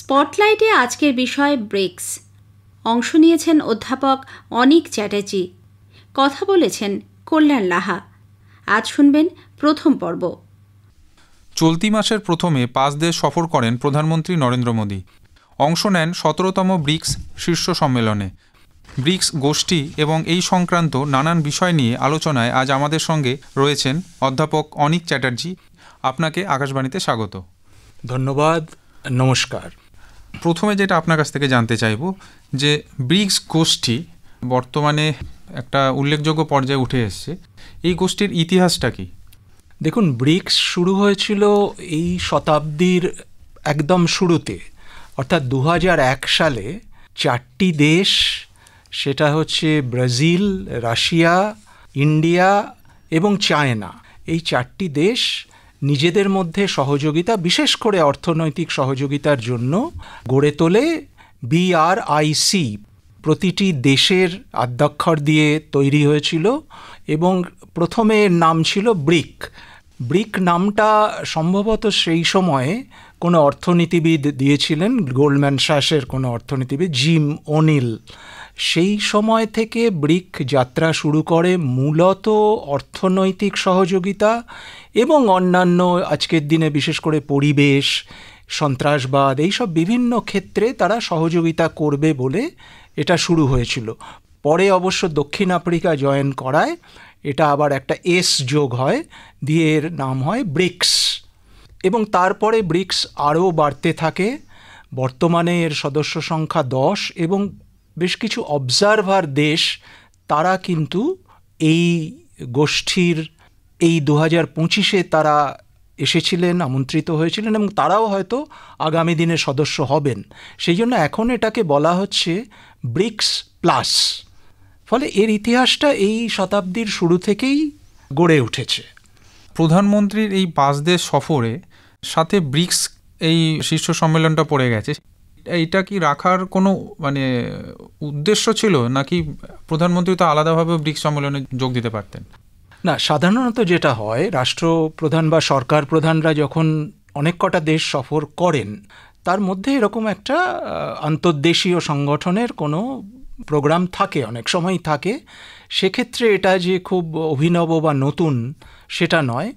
স্পটলাইটে আজকের বিষয় ব্রিক্স। অংশ নিয়েছেন অধ্যাপক অনিক চ্যাটার্জি, কথা বলেছেন কল্যাণ লাহা। আজ শুনবেন প্রথম পর্ব। চলতি মাসের প্রথমে 5 দেশ সফর করেন প্রধানমন্ত্রী নরেন্দ্র মোদী। অংশ নেন 17তম ব্রিক্স শীর্ষ সম্মেলনে। ব্রিক্স গোষ্ঠী এবং এই সংক্রান্ত নানান বিষয় নিয়ে আলোচনায় আজ আমাদের সঙ্গে রয়েছেন অধ্যাপক অনিক চ্যাটার্জি। আপনাকে আকাশবাণীতে স্বাগত। ধন্যবাদ, নমস্কার। প্রথমে যেটা আপনার কাছ থেকে জানতে চাইব যে ব্রিক্স গোষ্ঠী বর্তমানে একটা উল্লেখযোগ্য পর্যায়ে উঠে এসছে, এই গোষ্ঠীর ইতিহাসটা কি? দেখুন, ব্রিক্স শুরু হয়েছিল এই শতাব্দীর একদম শুরুতে, অর্থাৎ 2001 সালে 4টি দেশ, সেটা হচ্ছে ব্রাজিল, রাশিয়া, ইন্ডিয়া এবং চায়না। এই 4টি দেশ নিজেদের মধ্যে সহযোগিতা, বিশেষ করে অর্থনৈতিক সহযোগিতার জন্য গড়ে তোলে BRIC। প্রতিটি দেশের আদ্যাক্ষর দিয়ে তৈরি হয়েছিল এবং প্রথমে এর নাম ছিল ব্রিক। ব্রিক নামটা সম্ভবত সেই সময়ে কোনো অর্থনীতিবিদ দিয়েছিলেন, গোল্ডম্যান স্যাশের কোনো অর্থনীতিবিদ জিম ওনিল। সেই সময় থেকে ব্রিক যাত্রা শুরু করে মূলত অর্থনৈতিক সহযোগিতা এবং অন্যান্য আজকের দিনে বিশেষ করে পরিবেশ, সন্ত্রাসবাদ, এইসব বিভিন্ন ক্ষেত্রে তারা সহযোগিতা করবে বলে এটা শুরু হয়েছিল। পরে অবশ্য দক্ষিণ আফ্রিকা জয়েন করায় এটা আবার একটা এস যোগ হয়, দিয়ে এর নাম হয় ব্রিক্স। এবং তারপরে ব্রিক্স আরও বাড়তে থাকে। বর্তমানে এর সদস্য সংখ্যা 10 এবং বেশ কিছু অবজারভার দেশ, তারা কিন্তু এই গোষ্ঠীর এই 2025-এ তারা এসেছিলেন, আমন্ত্রিত হয়েছিলেন এবং তারাও হয়তো আগামী দিনে সদস্য হবেন। সেই জন্য এখন এটাকে বলা হচ্ছে ব্রিক্স প্লাস। ফলে এর ইতিহাসটা এই শতাব্দীর শুরু থেকেই গড়ে উঠেছে। প্রধানমন্ত্রীর এই 5 দেশ সফরে সাথে ব্রিক্স এই শীর্ষ সম্মেলনটা পড়ে গেছে, এইটা কি রাখার কোনো উদ্দেশ্য ছিল, নাকি প্রধানমন্ত্রী তো আলাদাভাবে ব্রিক্স সম্মেলনে যোগ দিতে পারতেন? না, সাধারণত যেটা হয়, রাষ্ট্রপ্রধান বা সরকার প্রধানরা যখন অনেক কটা দেশ সফর করেন, তার মধ্যে এরকম একটা আন্তর্দেশীয় সংগঠনের কোনো প্রোগ্রাম থাকে, অনেক সময় থাকে। সেক্ষেত্রে এটা যে খুব অভিনব বা নতুন সেটা নয়।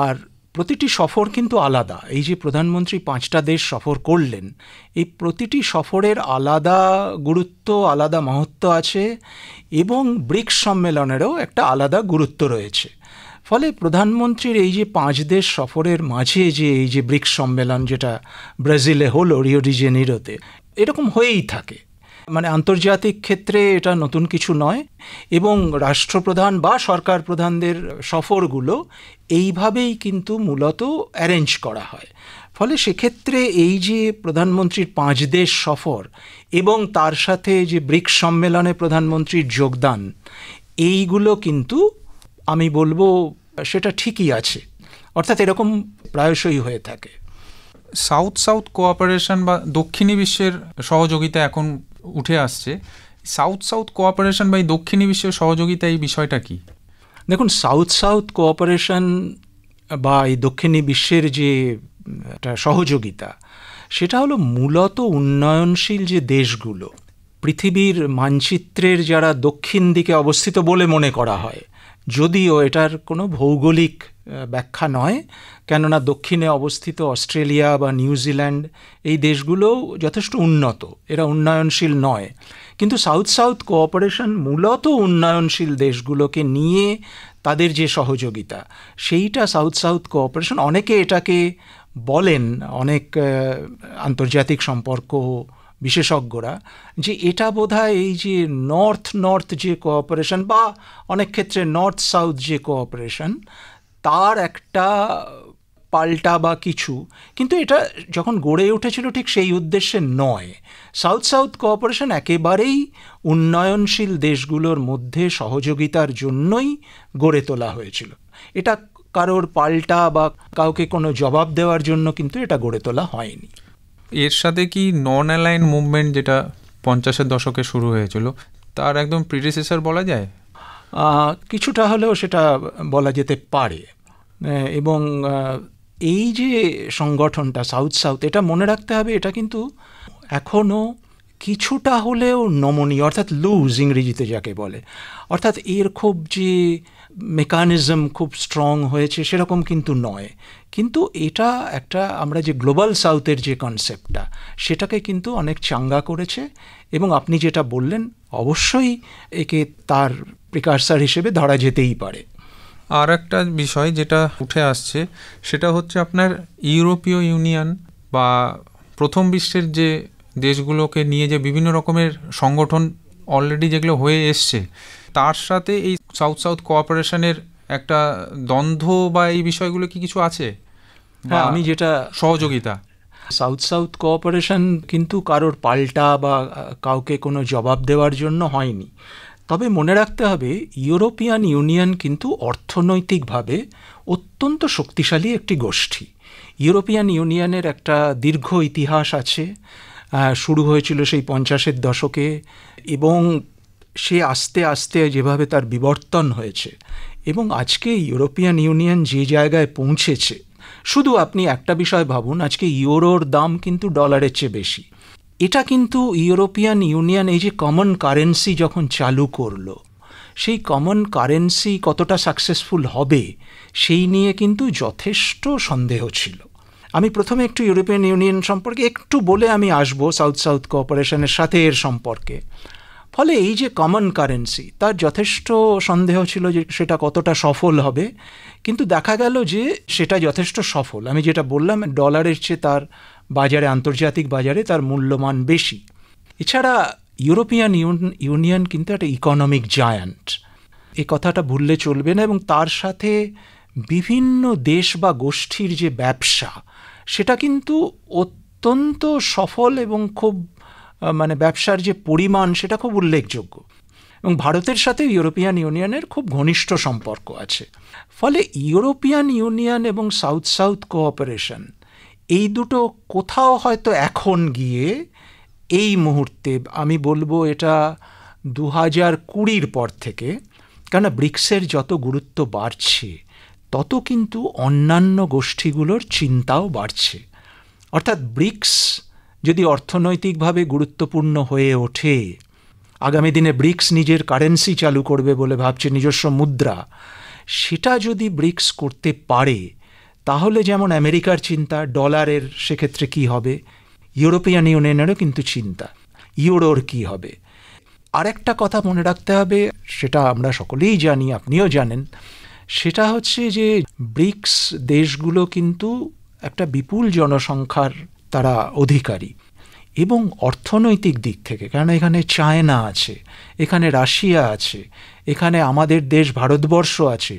আর প্রতিটি সফর কিন্তু আলাদা। এই যে প্রধানমন্ত্রী 5টা দেশ সফর করলেন, এই প্রতিটি সফরের আলাদা গুরুত্ব, আলাদা মাহাত্ম্য আছে এবং ব্রিক্স সম্মেলনেরও একটা আলাদা গুরুত্ব রয়েছে। ফলে প্রধানমন্ত্রীর এই যে 5 দেশ সফরের মাঝে যে এই যে ব্রিক্স সম্মেলন, যেটা ব্রাজিলে হলো, রিও ডি জেনিরোতে, এরকম হয়েই থাকে। আন্তর্জাতিক ক্ষেত্রে এটা নতুন কিছু নয় এবং রাষ্ট্রপ্রধান বা সরকার প্রধানদের সফরগুলো এইভাবেই কিন্তু মূলত অ্যারেঞ্জ করা হয়। ফলে সেক্ষেত্রে এই যে প্রধানমন্ত্রীর 5 দেশ সফর এবং তার সাথে যে ব্রিক্স সম্মেলনে প্রধানমন্ত্রীর যোগদান, এইগুলো কিন্তু আমি বলবো সেটা ঠিকই আছে। অর্থাৎ এরকম প্রায়শই হয়ে থাকে। সাউথ সাউথ কোঅপারেশন বা দক্ষিণী বিশ্বের সহযোগিতা এখন উঠে আসছে। সাউথ সাউথ কোঅপারেশন বা দক্ষিণী বিশ্বের সহযোগিতা, এই বিষয়টা কি? দেখুন, সাউথ সাউথ কোঅপারেশন বা এই দক্ষিণী বিশ্বের যে একটা সহযোগিতা, সেটা হলো মূলত উন্নয়নশীল যে দেশগুলো, পৃথিবীর মানচিত্রের যারা দক্ষিণ দিকে অবস্থিত বলে মনে করা হয়, যদিও এটার কোনো ভৌগোলিক ব্যাখ্যা নয়, কেননা দক্ষিণে অবস্থিত অস্ট্রেলিয়া বা নিউজিল্যান্ড, এই দেশগুলোও যথেষ্ট উন্নত, এরা উন্নয়নশীল নয়। কিন্তু সাউথ সাউথ কোঅপারেশন মূলত উন্নয়নশীল দেশগুলোকে নিয়ে তাদের যে সহযোগিতা, সেইটা সাউথ সাউথ কোঅপারেশন। অনেকে এটাকে বলেন, অনেক আন্তর্জাতিক সম্পর্ক বিশেষজ্ঞরা, যে এটা বোধহয় এই যে নর্থ নর্থ যে কোঅপারেশন বা অনেক ক্ষেত্রে নর্থ সাউথ যে কোঅপারেশন, তার একটা পাল্টা বা কিছু। কিন্তু এটা যখন গড়ে উঠেছিল ঠিক সেই উদ্দেশ্যে নয়। সাউথ সাউথ কোঅপারেশন একেবারেই উন্নয়নশীল দেশগুলোর মধ্যে সহযোগিতার জন্যই গড়ে তোলা হয়েছিল। এটা কারোর পাল্টা বা কাউকে কোনো জবাব দেওয়ার জন্য কিন্তু এটা গড়ে তোলা হয়নি। এর সাথে কি নন অ্যালাইন মুভমেন্ট, যেটা 50-এর দশকে শুরু হয়েছিল, তার একদম প্রিডিসেসর বলা যায়? কিছুটা হলেও সেটা বলা যেতে পারে। এবং এই যে সংগঠনটা সাউথ সাউথ, এটা মনে রাখতে হবে, এটা কিন্তু এখনও কিছুটা হলেও নমনীয়, অর্থাৎ লুজ ইংরেজিতে যাকে বলে, অর্থাৎ এর খুব যে মেকানিজম খুব স্ট্রং হয়েছে সেরকম কিন্তু নয়। কিন্তু এটা একটা, আমরা যে গ্লোবাল সাউথের যে কনসেপ্টটা, সেটাকে কিন্তু অনেক চাঙ্গা করেছে। এবং আপনি যেটা বললেন, অবশ্যই একে তার প্রিকারসার হিসেবে ধরা যেতেই পারে। আর একটা বিষয় যেটা উঠে আসছে সেটা হচ্ছে আপনার ইউরোপীয় ইউনিয়ন বা প্রথম বিশ্বের যে দেশগুলোকে নিয়ে যে বিভিন্ন রকমের সংগঠন অলরেডি যেগুলো হয়ে এসছে, তার সাথে এই সাউথ সাউথ কোঅপারেশনের একটা দ্বন্দ্ব বা এই বিষয়গুলো কি কিছু আছে? হ্যাঁ, আমি যেটা সহযোগিতা, সাউথ সাউথ কোঅপারেশন কিন্তু কারোর পাল্টা বা কাউকে কোনো জবাব দেওয়ার জন্য হয়নি। তবে মনে রাখতে হবে, ইউরোপিয়ান ইউনিয়ন কিন্তু অর্থনৈতিকভাবে অত্যন্ত শক্তিশালী একটি গোষ্ঠী। ইউরোপিয়ান ইউনিয়নের একটা দীর্ঘ ইতিহাস আছে, শুরু হয়েছিল সেই 50-এর দশকে, এবং সে আস্তে আস্তে যেভাবে তার বিবর্তন হয়েছে, এবং আজকে ইউরোপিয়ান ইউনিয়ন যে জায়গায় পৌঁছেছে, শুধু আপনি একটা বিষয় ভাবুন, আজকে ইউরোর দাম কিন্তু ডলারের চেয়ে বেশি। এটা কিন্তু ইউরোপিয়ান ইউনিয়ন এই যে কমন কারেন্সি যখন চালু করলো, সেই কমন কারেন্সি কতটা সাকসেসফুল হবে সেই নিয়ে কিন্তু যথেষ্ট সন্দেহ ছিল। আমি প্রথমে একটু ইউরোপিয়ান ইউনিয়ন সম্পর্কে একটু বলে আমি আসবো সাউথ সাউথ কোঅপারেশনের সাথে এর সম্পর্কে। ফলে এই যে কমন কারেন্সি, তার যথেষ্ট সন্দেহ ছিল যে সেটা কতটা সফল হবে, কিন্তু দেখা গেল যে সেটা যথেষ্ট সফল। আমি যেটা বললাম, ডলারের চেয়ে তার বাজারে, আন্তর্জাতিক বাজারে তার মূল্যমান বেশি। এছাড়া ইউরোপিয়ান ইউনিয়ন কিন্তু একটা ইকোনমিক জায়ান্ট, এই কথাটা ভুললে চলবে না। এবং তার সাথে বিভিন্ন দেশ বা গোষ্ঠীর যে ব্যবসা, সেটা কিন্তু অত্যন্ত সফল এবং খুব মানে ব্যবসার যে পরিমাণ সেটা খুব উল্লেখযোগ্য। এবং ভারতের সাথে ইউরোপিয়ান ইউনিয়নের খুব ঘনিষ্ঠ সম্পর্ক আছে। ফলে ইউরোপিয়ান ইউনিয়ন এবং সাউথ সাউথ কোঅপারেশন, এই দুটো কোথাও হয়তো এখন গিয়ে এই মুহূর্তে আমি বলবো এটা 2020 পর থেকে, কেননা ব্রিক্সের যত গুরুত্ব বাড়ছে তত কিন্তু অন্যান্য গোষ্ঠীগুলোর চিন্তাও বাড়ছে। অর্থাৎ ব্রিক্স যদি অর্থনৈতিকভাবে গুরুত্বপূর্ণ হয়ে ওঠে, আগামী দিনে ব্রিক্স নিজের কারেন্সি চালু করবে বলে ভাবছে, নিজস্ব মুদ্রা, সেটা যদি ব্রিক্স করতে পারে, তাহলে যেমন আমেরিকার চিন্তা ডলারের সেক্ষেত্রে কি হবে, ইউরোপিয়ান ইউনিয়নেরও কিন্তু চিন্তা ইউরোর কি হবে। আরেকটা কথা মনে রাখতে হবে, সেটা আমরা সকলেই জানি, আপনিও জানেন, সেটা হচ্ছে যে ব্রিক্স দেশগুলো কিন্তু একটা বিপুল জনসংখ্যার তারা অধিকারী, এবং অর্থনৈতিক দিক থেকে, কারণ এখানে চায়না আছে, এখানে রাশিয়া আছে, এখানে আমাদের দেশ ভারতবর্ষ আছে,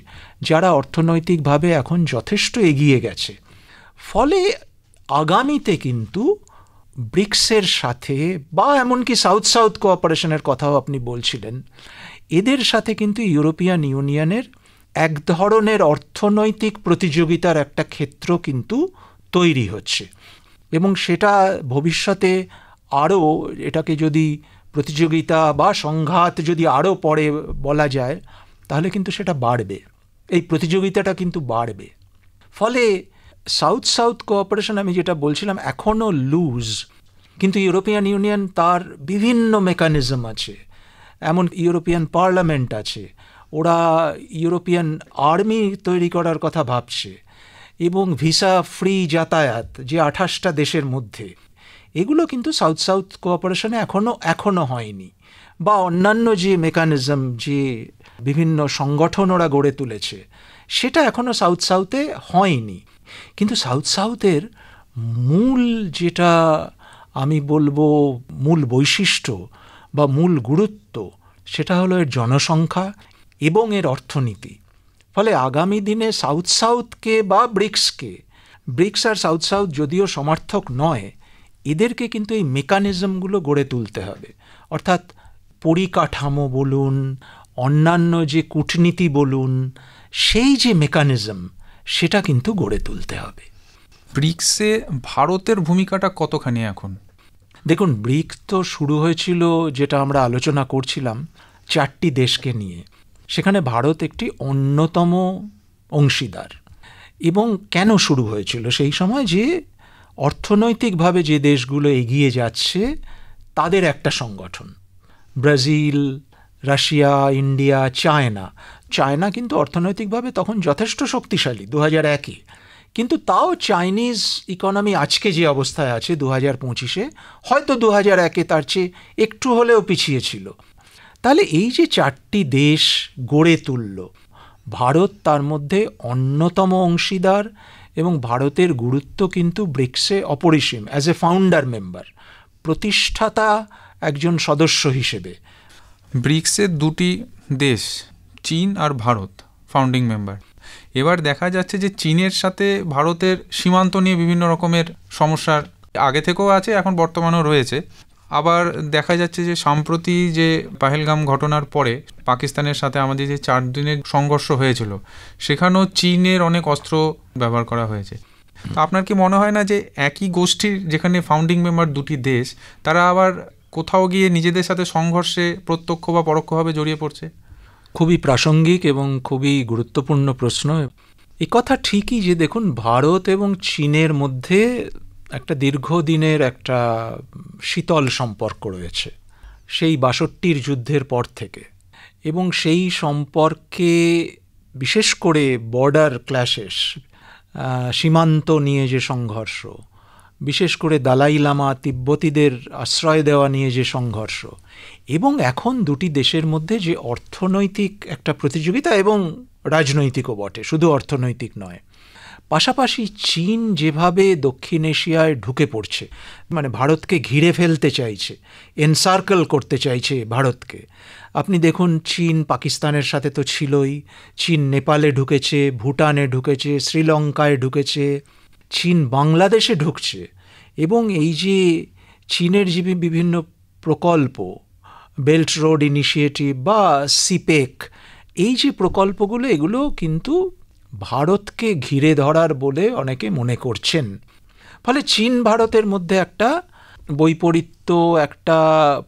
যারা অর্থনৈতিকভাবে এখন যথেষ্ট এগিয়ে গেছে। ফলে আগামীতে কিন্তু ব্রিক্সের সাথে, বা এমনকি সাউথ সাউথ কোঅপারেশনের কথাও আপনি বলছিলেন, এদের সাথে কিন্তু ইউরোপিয়ান ইউনিয়নের এক ধরনের অর্থনৈতিক প্রতিযোগিতার একটা ক্ষেত্র কিন্তু তৈরি হচ্ছে। এবং সেটা ভবিষ্যতে আরও, এটাকে যদি প্রতিযোগিতা বা সংঘাত যদি আরও পরে বলা যায়, তাহলে কিন্তু সেটা বাড়বে, এই প্রতিযোগিতাটা কিন্তু বাড়বে। ফলে সাউথ সাউথ কোঅপারেশন, আমি যেটা বলছিলাম, এখনও লুজ, কিন্তু ইউরোপিয়ান ইউনিয়ন তার বিভিন্ন মেকানিজম আছে, এমন ইউরোপিয়ান পার্লামেন্ট আছে, ওরা ইউরোপিয়ান আর্মি তৈরি করার কথা ভাবছে, এবং ভিসা ফ্রি যাতায়াত যে 28টা দেশের মধ্যে, এগুলো কিন্তু সাউথ সাউথ কোঅপারেশনে এখনও হয়নি। বা অন্যান্য যে মেকানিজম, যে বিভিন্ন সংগঠন ওরা গড়ে তুলেছে, সেটা এখনও সাউথ সাউথে হয়নি। কিন্তু সাউথ সাউথের মূল যেটা আমি বলবো মূল বৈশিষ্ট্য বা মূল গুরুত্ব, সেটা হলো এর জনসংখ্যা এবং এর অর্থনীতি। ফলে আগামী দিনে সাউথ সাউথকে বা ব্রিক্স আর সাউথ সাউথ যদিও সমর্থক নয়, এদেরকে কিন্তু এই মেকানিজমগুলো গড়ে তুলতে হবে। অর্থাৎ পরিকাঠামো বলুন, অন্যান্য যে কূটনীতি বলুন, সেই যে মেকানিজম, সেটা কিন্তু গড়ে তুলতে হবে। ব্রিক্সে ভারতের ভূমিকাটা কতখানি এখন? দেখুন, ব্রিক্স তো শুরু হয়েছিল, যেটা আমরা আলোচনা করছিলাম, 4টি দেশকে নিয়ে। সেখানে ভারত একটি অন্যতম অংশীদার, এবং কেন শুরু হয়েছিল সেই সময়, যে অর্থনৈতিকভাবে যে দেশগুলো এগিয়ে যাচ্ছে তাদের একটা সংগঠন। ব্রাজিল, রাশিয়া, ইন্ডিয়া, চায়না কিন্তু অর্থনৈতিকভাবে তখন যথেষ্ট শক্তিশালী 2001-এ, কিন্তু তাও চাইনিজ ইকোনমি আজকে যে অবস্থায় আছে 2025-এ, হয়তো 2001-এ তার চেয়ে একটু হলেও পিছিয়ে ছিল। তাহলে এই যে 4টি দেশ গড়ে তুলল, ভারত তার মধ্যে অন্যতম অংশীদার, এবং ভারতের গুরুত্ব কিন্তু ব্রিক্সে অপরিসীম অ্যাজ এ ফাউন্ডার মেম্বার, প্রতিষ্ঠাতা একজন সদস্য হিসেবে। ব্রিক্সের 2টি দেশ, চীন আর ভারত, ফাউন্ডিং মেম্বার। এবার দেখা যাচ্ছে যে চীনের সাথে ভারতের সীমান্ত নিয়ে বিভিন্ন রকমের সমস্যার আগে থেকেও আছে, এখন বর্তমানেও রয়েছে। আবার দেখা যাচ্ছে যে সম্প্রতি যে পাহেলগাম ঘটনার পরে পাকিস্তানের সাথে আমাদের যে 4 দিনের সংঘর্ষ হয়েছিল, সেখানেও চীনের অনেক অস্ত্র ব্যবহার করা হয়েছে। তো আপনার কি মনে হয় না যে একই গোষ্ঠীর যেখানে ফাউন্ডিং মেম্বার 2টি দেশ, তারা আবার কোথাও গিয়ে নিজেদের সাথে সংঘর্ষে প্রত্যক্ষ বা পরোক্ষভাবে জড়িয়ে পড়ছে? খুবই প্রাসঙ্গিক এবং খুবই গুরুত্বপূর্ণ প্রশ্ন। এই কথা ঠিকই যে দেখুন, ভারত এবং চীনের মধ্যে একটা দীর্ঘদিনের একটা শীতল সম্পর্ক রয়েছে সেই 62-র যুদ্ধের পর থেকে, এবং সেই সম্পর্কে বিশেষ করে বর্ডার ক্ল্যাশেস, সীমান্ত নিয়ে যে সংঘর্ষ, বিশেষ করে দালাই লামা তিব্বতীদের আশ্রয় দেওয়া নিয়ে যে সংঘর্ষ, এবং এখন 2টি দেশের মধ্যে যে অর্থনৈতিক একটা প্রতিযোগিতা, এবং রাজনৈতিকও বটে, শুধু অর্থনৈতিক নয়। পাশাপাশি চীন যেভাবে দক্ষিণ এশিয়ায় ঢুকে পড়ছে, মানে ভারতকে ঘিরে ফেলতে চাইছে, এনসার্কেল করতে চাইছে ভারতকে। আপনি দেখুন, চীন পাকিস্তানের সাথে তো ছিলই, চীন নেপালে ঢুকেছে, ভুটানে ঢুকেছে, শ্রীলঙ্কায় ঢুকেছে, চীন বাংলাদেশে ঢুকছে। এবং এই যে চীনের যে বিভিন্ন প্রকল্প, বেল্ট রোড ইনিশিয়েটিভ বা সিপেক, এই যে প্রকল্পগুলো, এগুলো কিন্তু ভারতকে ঘিরে ধরার বলে অনেকে মনে করছেন। ফলে চীন ভারতের মধ্যে একটা বৈপরীত্য, একটা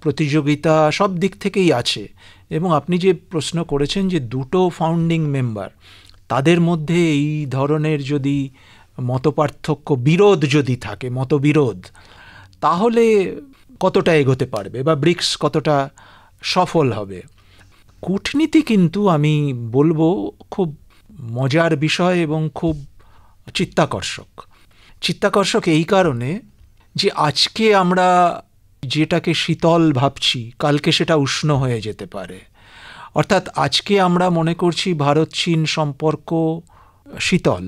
প্রতিযোগিতা সব দিক থেকেই আছে। এবং আপনি যে প্রশ্ন করেছেন যে 2টো ফাউন্ডিং মেম্বার, তাদের মধ্যে এই ধরনের যদি মতপার্থক্য, বিরোধ যদি থাকে, মতবিরোধ, তাহলে কতটা এগোতে পারবে বা ব্রিক্স কতটা সফল হবে? কূটনীতি কিন্তু আমি বলবো খুব মজার বিষয় এবং খুব চিত্তাকর্ষক এই কারণে যে আজকে আমরা যেটাকে শীতল ভাবছি, কালকে সেটা উষ্ণ হয়ে যেতে পারে। অর্থাৎ আজকে আমরা মনে করছি ভারত চীন সম্পর্ক শীতল,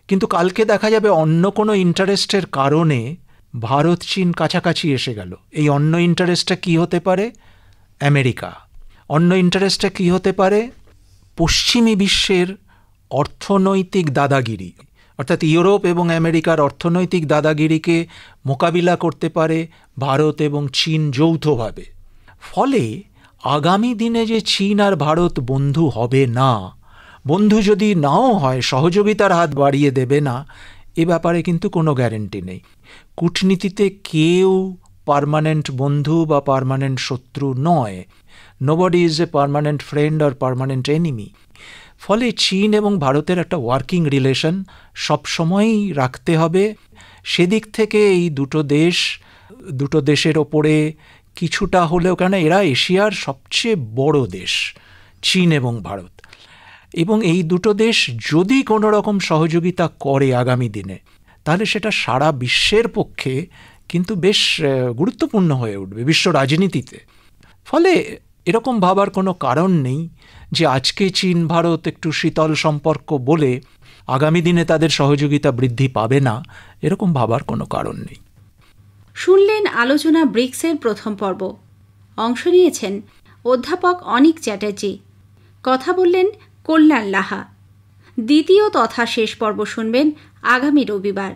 কিন্তু কালকে দেখা যাবে অন্য কোনো ইন্টারেস্টের কারণে ভারত চীন কাছাকাছি এসে গেল। এই অন্য ইন্টারেস্টটা কী হতে পারে? আমেরিকা। অন্য ইন্টারেস্টটা কী হতে পারে? পশ্চিমী বিশ্বের অর্থনৈতিক দাদাগিরি, অর্থাৎ ইউরোপ এবং আমেরিকার অর্থনৈতিক দাদাগিরিকে মোকাবিলা করতে পারে ভারত এবং চীন যৌথভাবে। ফলে আগামী দিনে যে চীন আর ভারত বন্ধু হবে না, বন্ধু যদি নাও হয় সহযোগিতার হাত বাড়িয়ে দেবে না, এ ব্যাপারে কিন্তু কোনো গ্যারেন্টি নেই। কূটনীতিতে কেউ পার্মানেন্ট বন্ধু বা পার্মানেন্ট শত্রু নয়। Nobody is a permanent friend or permanent enemy. ফলে চীন এবং ভারতের একটা ওয়ার্কিং রিলেশন সবসময়ই রাখতে হবে। সেদিক থেকে এই দুটো দেশের ওপরে কিছুটা হলেও, কেন এরা এশিয়ার সবচেয়ে বড় দেশ, চীন এবং ভারত, এবং এই 2টো দেশ যদি কোনো রকম সহযোগিতা করে আগামী দিনে, তাহলে সেটা সারা বিশ্বের পক্ষে কিন্তু বেশ গুরুত্বপূর্ণ হয়ে উঠবে বিশ্ব রাজনীতিতে। ফলে এরকম ভাবার কোনো কারণ নেই যে আজকে চীন ভারত একটু শীতল সম্পর্ক বলে আগামী দিনে তাদের সহযোগিতা বৃদ্ধি পাবে না, এরকম ভাবার কোনো কারণ নেই। শুনলেন আলোচনা ব্রিক্সের প্রথম পর্ব। অংশ নিয়েছেন অধ্যাপক অনিক চ্যাটার্জি, কথা বললেন কল্যাণ লাহা। দ্বিতীয় তথা শেষ পর্ব শুনবেন আগামী রবিবার।